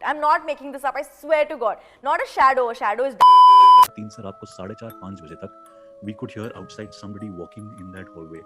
I'm not making this up. I swear to God. Not a shadow. A shadow is. 3 से रात को 4:30-5 बजे तक we could hear outside somebody walking in that hallway.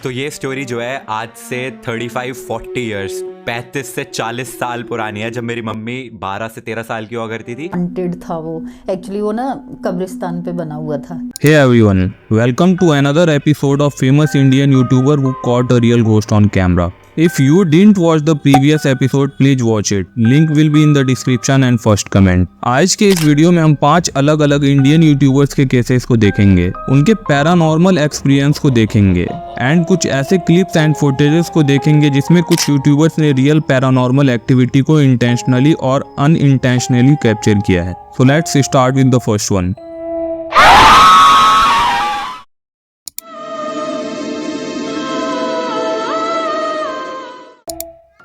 तो ये story जो है आज से 35-40 इयर्स 35 से 40 साल पुरानी है, जब मेरी मम्मी 12 से 13 साल की हुआ करती थी। हॉन्टेड था वो, एक्चुअली वो ना कब्रिस्तान पे बना हुआ था। Hey everyone, welcome to another episode of famous Indian YouTuber who caught a real ghost on camera. If you didn't watch the previous episode, please watch it. Link will be in the description and first comment. आज के इस video में हम 5 अलग अलग Indian YouTubers के cases को देखेंगे, उनके पैरानॉर्मल एक्सपीरियंस को देखेंगे एंड कुछ ऐसे क्लिप्स एंड फुटेजेस को देखेंगे जिसमें कुछ यूट्यूबर्स ने रियल पैरानॉर्मल एक्टिविटी को इंटेंशनली और अनइंटेंशनली कैप्चर किया है। So let's start with the first one.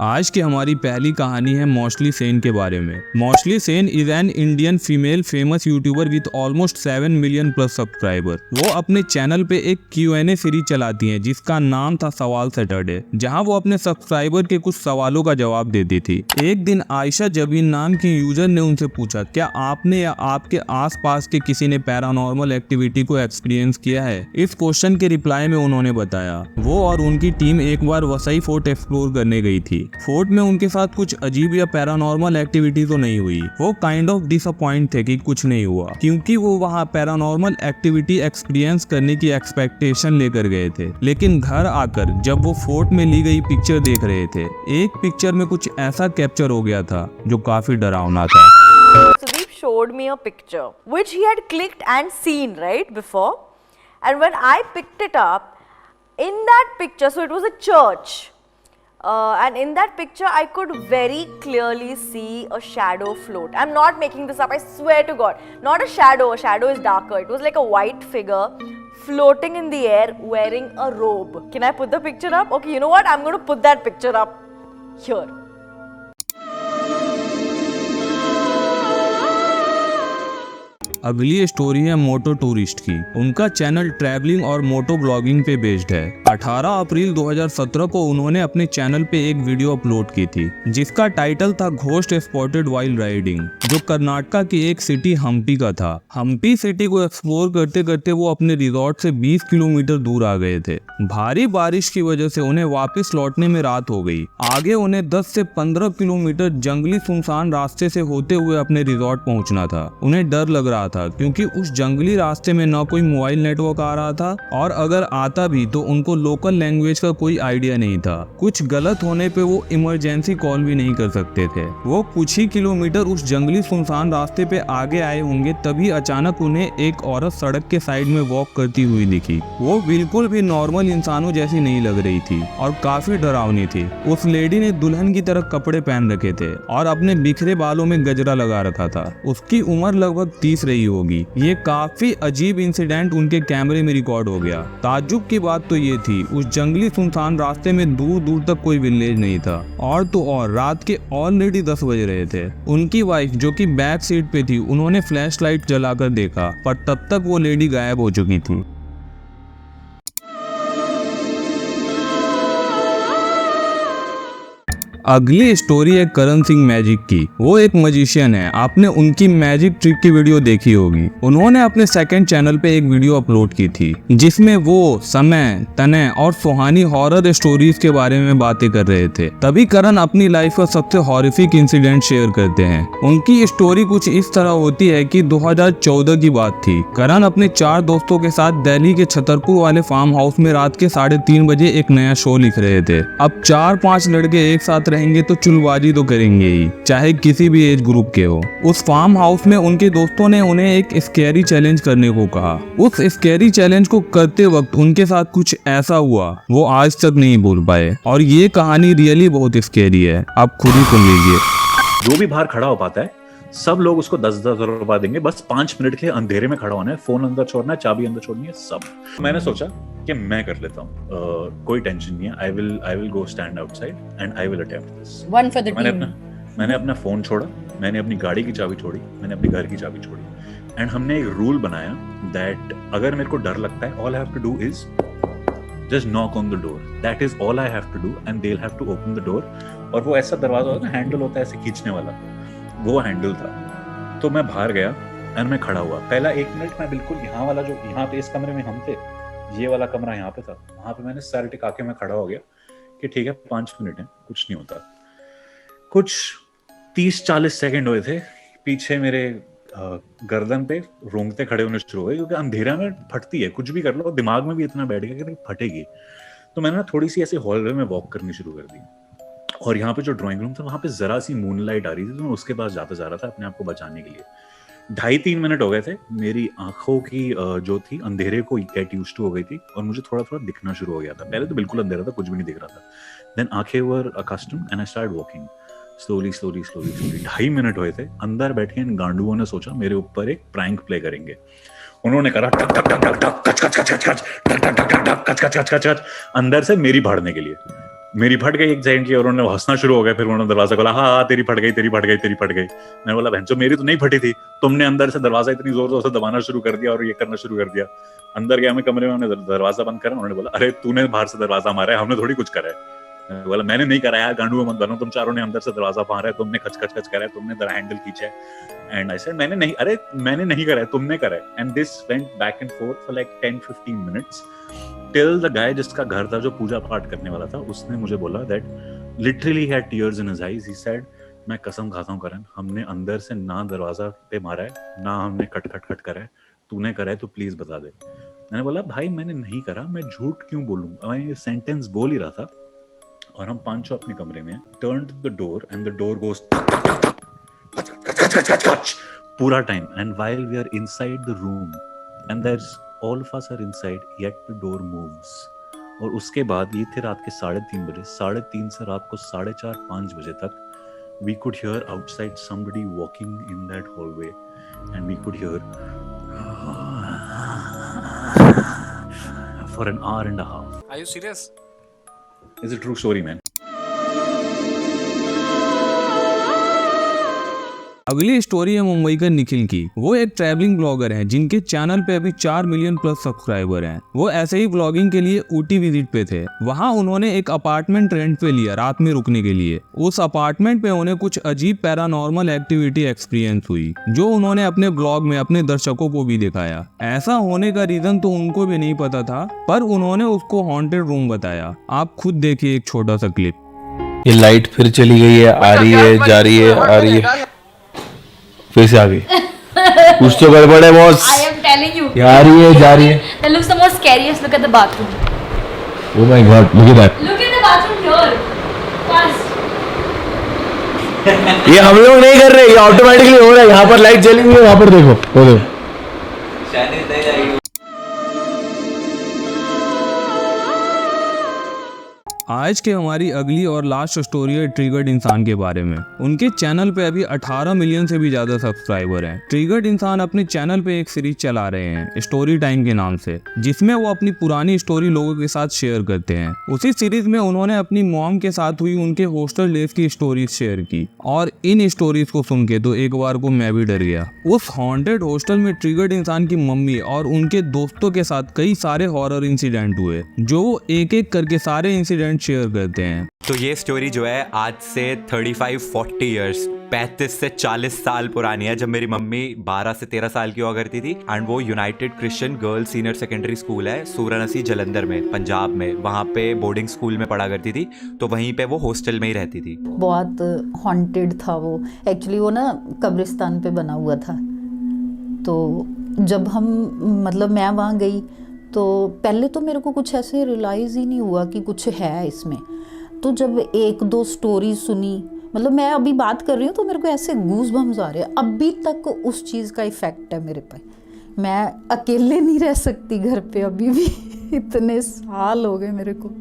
आज की हमारी पहली कहानी है मौशली सेन के बारे में। Mostly Sane is an Indian female famous YouTuber with almost 7 million plus subscriber. वो अपने चैनल पे एक Q&A सीरीज चलाती हैं जिसका नाम था सवाल सैटरडे, जहां वो अपने सब्सक्राइबर के कुछ सवालों का जवाब देती थी। एक दिन आयशा जबीन नाम की यूजर ने उनसे पूछा, क्या आपने या आपके आसपास के किसी ने पैरानॉर्मल एक्टिविटी को एक्सपीरियंस किया है? इस क्वेश्चन के रिप्लाई में उन्होंने बताया वो और उनकी टीम एक बार वसई फोर्ट एक्सप्लोर करने गई थी। फोर्ट में उनके साथ कुछ अजीब या पैरानॉर्मल एक्टिविटी तो नहीं हुई। वो काइंड ऑफ डिसअपॉइंट थे कि कुछ नहीं हुआ, क्योंकि वो वहाँ पैरानॉर्मल एक्टिविटी एक्सपीरियंस करने की एक्सपेक्टेशन लेकर गए थे। लेकिन घर आकर जब वो फोर्ट में ली गई पिक्चर देख रहे थे, एक पिक्चर में कुछ ऐसा कैप्चर हो गया था जो काफी डरावना था। Sudeep showed me a picture which he had clicked and seen right before, and when I picked it up, in that picture, so it was a church. And in that picture, I could very clearly see a shadow float. I'm not making this up. I swear to God. Not a shadow. A shadow is darker. It was like a white figure floating in the air wearing a robe. Can I put the picture up? Okay, you know what? I'm going to put that picture up here. अगली story है मोटो tourist की। उनका channel travelling और मोटो blogging पे based है। 18 अप्रैल 2017 को उन्होंने अपने चैनल पे एक वीडियो अपलोड की थी जिसका टाइटल था घोस्ट स्पॉटेड वाइल राइडिंग, जो कर्नाटका की एक सिटी हम्पी का था। हम्पी सिटी को एक्सप्लोर करते करते वो अपने रिजॉर्ट से 20 किलोमीटर दूर आ गए थे। भारी बारिश की वजह से उन्हें वापस लौटने में रात हो गई। आगे उन्हें 10 से 15 किलोमीटर जंगली सुनसान रास्ते से होते हुए अपने रिजॉर्ट पहुंचना था। उन्हें डर लग रहा था क्योंकि उस जंगली रास्ते में न कोई मोबाइल नेटवर्क आ रहा था और अगर आता भी तो उनको लोकल लैंग्वेज का कोई आइडिया नहीं था। कुछ गलत होने पे वो इमरजेंसी कॉल भी नहीं कर सकते थे। वो कुछ ही किलोमीटर उस जंगली सुनसान रास्ते पे आगे आए होंगे, तभी अचानक उन्हें एक औरत सड़क के साइड में वॉक करती हुई दिखी। वो बिल्कुल भी नॉर्मल इंसानों जैसी नहीं लग रही थी और काफी डरावनी थी। उस लेडी ने दुल्हन की तरह कपड़े पहन रखे थे और अपने बिखरे बालों में गजरा लगा रखा था। उसकी उम्र लगभग 30 रही होगी। ये काफी अजीब इंसिडेंट उनके कैमरे में रिकॉर्ड हो गया। ताज्जुब की बात तो ये थी, उस जंगली सुनसान रास्ते में दूर दूर तक कोई विलेज नहीं था और तो और रात के ऑलरेडी 10 बज रहे थे। उनकी वाइफ जो कि बैक सीट पे थी, उन्होंने फ्लैश लाइट जलाकर देखा पर तब तक वो लेडी गायब हो चुकी थी। अगली स्टोरी है करण सिंह मैजिक की। वो एक मजिशियन है। आपने उनकी मैजिक ट्रिक की वीडियो देखी होगी। उन्होंने अपने सेकंड चैनल पे एक वीडियो अपलोड की थी जिसमें वो समय, तने और सुहानी हॉरर स्टोरीज के बारे में बातें कर रहे थे। तभी करण अपनी लाइफ का सबसे हॉरिफिक इंसिडेंट शेयर करते हैं। उनकी स्टोरी कुछ इस तरह होती है कि 2014 की बात थी। करण अपने 4 दोस्तों के साथ दिल्ली के छतरपुर वाले फार्म हाउस में रात के 3:30 बजे एक नया शो लिख रहे थे। अब 4-5 लड़के एक साथ रहेंगे तो चुलबाजी तो करेंगे ही, चाहे किसी भी एज ग्रुप के हो। उस फार्म हाउस में उनके दोस्तों ने उन्हें एक स्कैरी चैलेंज करने को कहा। उस स्कैरी चैलेंज को करते वक्त उनके साथ कुछ ऐसा हुआ वो आज तक नहीं भूल पाए और ये कहानी रियली बहुत स्कैरी है। आप खुद ही सुन लीजिए। जो भी बाहर खड़ा हो पाता है सब लोग उसको 10-10 रुपए देंगे, बस 5 मिनट के लिए अंधेरे में खड़ा होना है, फोन अंदर छोड़ना है, चाबी अंदर छोड़नी है, सब। मैंने सोचा कि मैं कर लेता हूँ, कोई टेंशन नहीं है। I will go stand outside and I will attempt this. One for the team. मैंने अपना फोन छोड़ा, मैंने अपनी गाड़ी की चाबी छोड़ी, मैंने अपनी घर की चाबी छोड़ी एंड हमने एक रूल बनाया दैट अगर मेरे को डर लगता है, all I have to do is just knock on the door. That is all I have to do and they'll have to open the door. और वो ऐसा दरवाजा होता है ना, हैंडल होता है ऐसे खींचने वाला, वो हैंडल था। तो मैं बाहर गया और मैं खड़ा हुआ। पहला 1 मिनट मैं बिल्कुल यहाँ वाला, जो यहाँ पे इस कमरे में हम थे, ये वाला कमरा यहाँ पे था, वहां पे मैंने सर टिका के मैं खड़ा हो गया कि ठीक है 5 मिनट है, कुछ नहीं होता। कुछ 30-40 सेकंड हुए थे, पीछे मेरे गर्दन पे रोंगटे खड़े होने शुरू हो गए, क्योंकि अंधेरा में फटती है, कुछ भी कर लो दिमाग में भी इतना बैठ गया कि फटेगी। तो मैंने ना थोड़ी सी ऐसे हॉलवे में वॉक करनी शुरू कर दी, और यहाँ पे जो ड्राइंग रूम था वहां पे जरा सी मूनलाइट आ रही थी, तो मैं उसके पास जाता जा रहा था अपने आप को बचाने के लिए। 2.5-3 मिनट हो गए थे, मेरी आंखों की जो थी अंधेरे को गेट यूज्ड टू हो गई थी, और मुझे थोड़ा थोड़ा दिखना शुरू हो गया था। पहले तो बिल्कुल अंधेरा था, कुछ भी नहीं दिख रहा था। देन आंखें were accustomed and I started walking slowly slowly slowly slowly. 2.5 minute हुए थे। अंदर बैठे इन गांडुओं ने सोचा मेरे ऊपर एक प्रैंक प्ले करेंगे। उन्होंने करा टक टक टक टक टक कच कच कच कच कच टक टक टक टक कच कच कच कच अंदर से मेरी फाड़ने के लिए। मेरी फट गई 1 सेकंड की, और उन्होंने हंसना शुरू हो गया। फिर उन्होंने दरवाजा खोला, हाँ तेरी फट गई तेरी फट गई तेरी फट गई। मैंने बोला भैंचो मेरी तो नहीं फटी थी, तुमने अंदर से दरवाजा इतनी जोर जोर से दबाना शुरू कर दिया और ये करना शुरू कर दिया। अंदर गया मैं कमरे में, उन्होंने दरवाजा बंद करा। उन्होंने बोला अरे तूने बाहर से दरवाजा मारा है, हमने थोड़ी कुछ करा है। मैंने बोला मैंने नहीं करा यार, गांडू मत बनो, तुम चारों ने अंदर से दरवाजा मारा है, तुमने खच खच खच करा है, तुमने हैंडल खींचा है। एंड आई सेड मैंने नहीं, अरे मैंने नहीं करा है, तुमने करा है। And this went back and fourth for like 10-15 minutes till the guy जिसका घर था, जो पूजा पाठ करने वाला था, उसने मुझे बोला that literally he had tears in his eyes. He said मैं कसम खाता हूं करण, हमने अंदर से ना दरवाजा पे मारा है, ना हमने कट कट कट करा है, तूने करा है तो प्लीज बता दे। मैंने बोला भाई मैंने नहीं करा, मैं झूठ क्यों बोलूं। मैं ये सेंटेंस बोल ही रहा था, और हम पांचों अपने कमरे में turned the door and the door goes पूरा time. And while we are inside the room and there's all of us are inside, yet the door moves. और उसके बाद ये थे रात के 3:30 बजे, 3:30 से रात को 4:30-5 बजे तक we could hear outside somebody walking in that hallway, and we could hear for an hour and a half. Are you serious? It's a true story, man. अगली स्टोरी है मुंबई का निखिल की। वो एक ट्रैवलिंग ब्लॉगर हैं जिनके चैनल पे अभी 4 मिलियन प्लस सब्सक्राइबर हैं। वो ऐसे ही ब्लॉगिंग के लिए ऊटी विजिट पे थे। वहाँ उन्होंने एक अपार्टमेंट रेंट पे लिया रात में रुकने के लिए। उस अपार्टमेंट पे उन्हें कुछ अजीब पैरानॉर्मल एक्टिविटी एक्सपीरियंस हुई, जो उन्होंने अपने ब्लॉग में अपने दर्शकों को भी दिखाया। ऐसा होने का रीजन तो उनको भी नहीं पता था, पर उन्होंने उसको हॉन्टेड रूम बताया। आप खुद देखिए एक छोटा सा क्लिप। ये लाइट फिर चली गई है, आ रही है, जा रही है, आ रही है, फिर से आ गई। कुछ तो गड़बड़ है boss. I am telling you. ये आ रही है, जा रही है। That looks the most scariest. Look at the bathroom. Oh my God, look at that. Look at the bathroom here. Fast. ये हम लोग नहीं कर रहे, ये ऑटोमेटिकली हो रहा है। यहाँ पर लाइट जली हुई है, वहाँ पर देखो, वो देखो। आज के हमारी अगली और लास्ट स्टोरी है ट्रिगर्ड इंसान के बारे में। उनके चैनल पे अभी 18 मिलियन से भी ज्यादा सब्सक्राइबर हैं। ट्रिगर्ड इंसान अपने चैनल पे एक सीरीज चला रहे हैं स्टोरी टाइम के नाम से, जिसमें वो अपनी पुरानी स्टोरी लोगों के साथ शेयर करते हैं। उसी सीरीज में उन्होंने अपनी मॉम के साथ हुई उनके हॉस्टल डेज की स्टोरीज शेयर की, और इन स्टोरीज को सुन के तो एक बार को मैं भी डर गया। उस हॉन्टेड हॉस्टल में ट्रिगर्ड इंसान की मम्मी और उनके दोस्तों के साथ कई सारे हॉरर इंसिडेंट हुए, जो वो एक एक करके सारे इंसिडेंट शेयर करते हैं। तो ये स्टोरी जो है आज से 35-40 ईयर्स 35 से 40 साल पुरानी है, जब मेरी मम्मी 12 से 13 साल की हुआ करती थी। एंड वो United Christian girls senior secondary school है सूरनसी जलंधर में, पंजाब में। वहाँ पे बोर्डिंग स्कूल में पढ़ा करती थी, तो वहीं पे वो हॉस्टल में ही रहती थी। बहुत हॉन्टेड था वो। एक्चुअली वो ना कब्रिस्तान पे बना हुआ था। तो जब हम मतलब मैं वहाँ गई तो पहले तो मेरे को कुछ ऐसे रियलाइज़ ही नहीं हुआ कि कुछ है इसमें। तो जब 1-2 स्टोरी सुनी, मतलब मैं अभी बात कर रही हूँ तो मेरे को ऐसे गूज़ बम्स आ रहे हैं। अभी तक उस चीज़ का इफ़ेक्ट है मेरे पे। मैं अकेले नहीं रह सकती घर पे अभी भी। इतने साल हो गए मेरे को।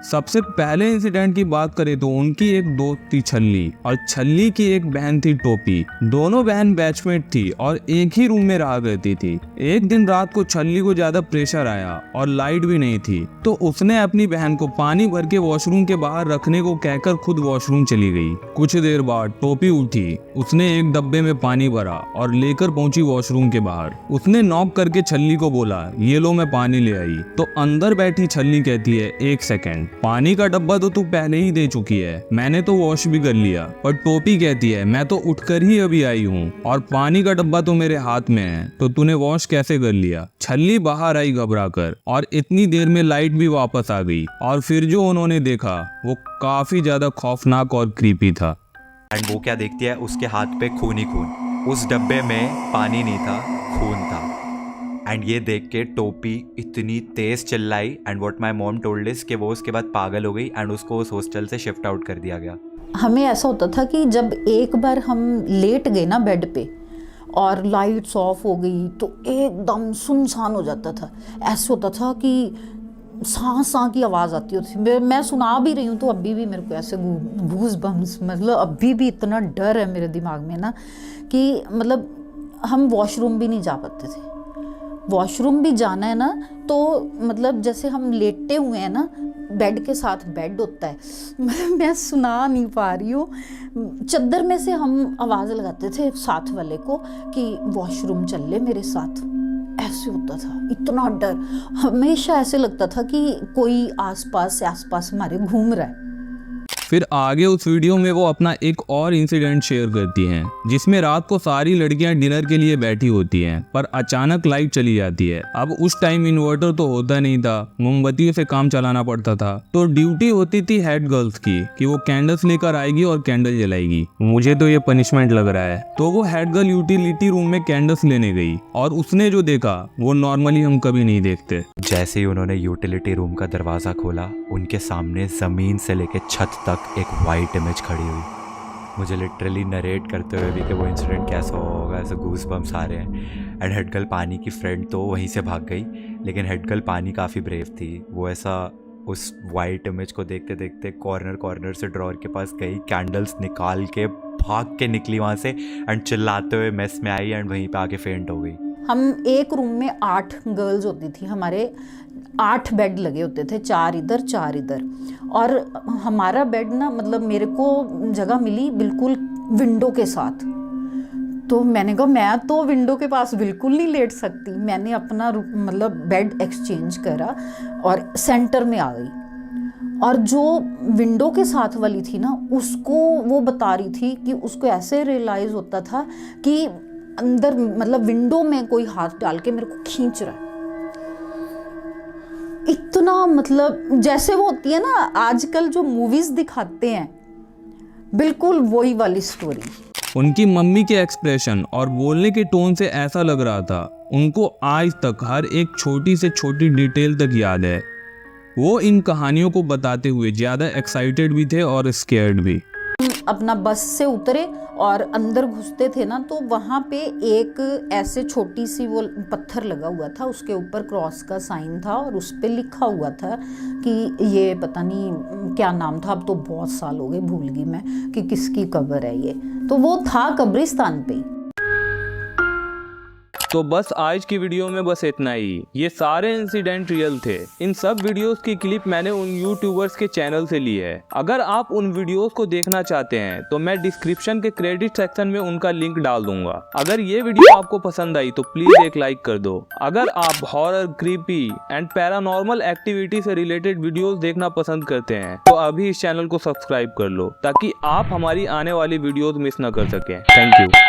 सबसे पहले इंसिडेंट की बात करें तो उनकी एक दोस्त थी छल्ली, और छल्ली की एक बहन थी टोपी। दोनों बहन बैचमेट थी और एक ही रूम में रहा करती थी। एक दिन रात को छल्ली को ज्यादा प्रेशर आया और लाइट भी नहीं थी, तो उसने अपनी बहन को पानी भर के वॉशरूम के बाहर रखने को कहकर खुद वॉशरूम चली गई। कुछ देर बाद टोपी उठी, उसने एक डब्बे में पानी भरा और लेकर पहुंची वॉशरूम के बाहर। उसने नॉक करके छल्ली को बोला, ये लो मैं पानी ले आई। तो अंदर बैठी छल्ली कहती है, 1 सेकेंड, पानी का डब्बा तो तू पहले ही दे चुकी है, मैंने तो वॉश भी कर लिया, पर टोपी कहती है मैं तो उठकर ही अभी आई हूँ और पानी का डब्बा तो मेरे हाथ में है, तो तूने वॉश कैसे कर लिया। छल्ली बाहर आई घबराकर और इतनी देर में लाइट भी वापस आ गई और फिर जो उन्होंने देखा वो काफी ज्यादा खौफनाक और क्रीपी था। एंड वो क्या देखती है, उसके हाथ पे खून ही खून, उस डब्बे में पानी नहीं था, खून था। एंड ये देख के टोपी इतनी तेज चिल्लाई and what my mom told is कि वो उसके बाद पागल हो गई एंड उसको उस हॉस्टल से शिफ्ट आउट कर दिया गया। हमें ऐसा होता था कि जब एक बार हम लेट गए ना बेड पे और लाइट्स ऑफ हो गई तो एकदम सुनसान हो जाता था। ऐसे होता था कि सांस की आवाज़ आती होती। मैं सुना भी रही हूँ तो अभी भी मेरे को ऐसे गूज बम्स, मतलब अभी भी इतना डर है मेरे दिमाग में ना कि मतलब हम वॉशरूम भी नहीं जा पाते थे। वॉशरूम भी जाना है ना तो मतलब जैसे हम लेटे हुए हैं ना, बेड के साथ बेड होता है, मैं सुना नहीं पा रही हूँ, चद्दर में से हम आवाज़ लगाते थे साथ वाले को कि वॉशरूम चल ले मेरे साथ। ऐसे होता था, इतना डर, हमेशा ऐसे लगता था कि कोई आसपास हमारे घूम रहा है। फिर आगे उस वीडियो में वो अपना एक और इंसिडेंट शेयर करती हैं, जिसमें रात को सारी लड़कियां डिनर के लिए बैठी होती हैं, पर अचानक लाइट चली जाती है। अब उस टाइम इन्वर्टर तो होता नहीं था, मोमबत्तियों से काम चलाना पड़ता था, तो ड्यूटी होती थी हेड गर्ल्स की कि वो कैंडल्स लेकर आएगी और कैंडल जलाएगी। मुझे तो ये पनिशमेंट लग रहा है। तो वो हेड गर्ल यूटिलिटी रूम में कैंडल्स लेने गई और उसने जो देखा वो नॉर्मली हम कभी नहीं देखते। जैसे ही उन्होंने यूटिलिटी रूम का दरवाज़ा खोला, उनके सामने ज़मीन से लेके छत तक एक वाइट इमेज खड़ी हुई। मुझे लिटरली नरेट करते हुए भी कि वो इंसिडेंट कैसा होगा, ऐसे गूज बम्स आ रहे हैं। एंड हेड गर्ल पानी की फ्रेंड तो वहीं से भाग गई, लेकिन हेड गर्ल पानी काफ़ी ब्रेव थी। वो ऐसा उस वाइट इमेज को देखते देखते कॉर्नर से ड्रॉअर के पास गई, कैंडल्स निकाल के भाग के निकली वहाँ से एंड चिल्लाते हुए मेस में आई एंड वहीं पे आके फेंट हो गई। हम एक रूम में 8 गर्ल्स होती थी, हमारे 8 बेड लगे होते थे, 4 इधर 4 इधर, और हमारा बेड ना मतलब मेरे को जगह मिली बिल्कुल विंडो के साथ। तो मैंने कहा मैं तो विंडो के पास बिल्कुल नहीं लेट सकती। मैंने अपना मतलब बेड एक्सचेंज करा और सेंटर में आ गई। और जो विंडो के साथ वाली थी ना, उसको वो बता रही थी कि उसको ऐसे रियलाइज़ होता था कि अंदर मतलब विंडो में कोई हाथ डाल के मेरे को खींच रहा है। इतना मतलब जैसे वो होती है ना आजकल जो मूवीज दिखाते हैं, बिल्कुल वही वाली स्टोरी। उनकी मम्मी के एक्सप्रेशन और बोलने के टोन से ऐसा लग रहा था उनको आज तक हर एक छोटी से छोटी डिटेल तक याद है। वो इन कहानियों को बताते हुए ज़्यादा एक्साइटेड भी थे और स्केयर्ड भी। अपना बस से उतरे और अंदर घुसते थे ना, तो वहाँ पे एक ऐसे छोटी सी वो पत्थर लगा हुआ था, उसके ऊपर क्रॉस का साइन था और उस पे लिखा हुआ था कि ये पता नहीं क्या नाम था, अब तो बहुत साल हो गए भूल गई मैं कि किसकी कब्र है ये। तो वो था कब्रिस्तान पे। तो बस आज की वीडियो में बस इतना ही। ये सारे इंसिडेंट रियल थे। इन सब वीडियोस की क्लिप मैंने उन यूट्यूबर्स के चैनल से ली है। अगर आप उन वीडियोस को देखना चाहते हैं तो मैं डिस्क्रिप्शन के क्रेडिट सेक्शन में उनका लिंक डाल दूंगा। अगर ये वीडियो आपको पसंद आई तो प्लीज एक लाइक कर दो। अगर आप horror, creepy and paranormal activity से रिलेटेड वीडियोस देखना पसंद करते हैं तो अभी इस चैनल को सब्सक्राइब कर लो ताकि आप हमारी आने वाली वीडियोस मिस न कर सकें। Thank you.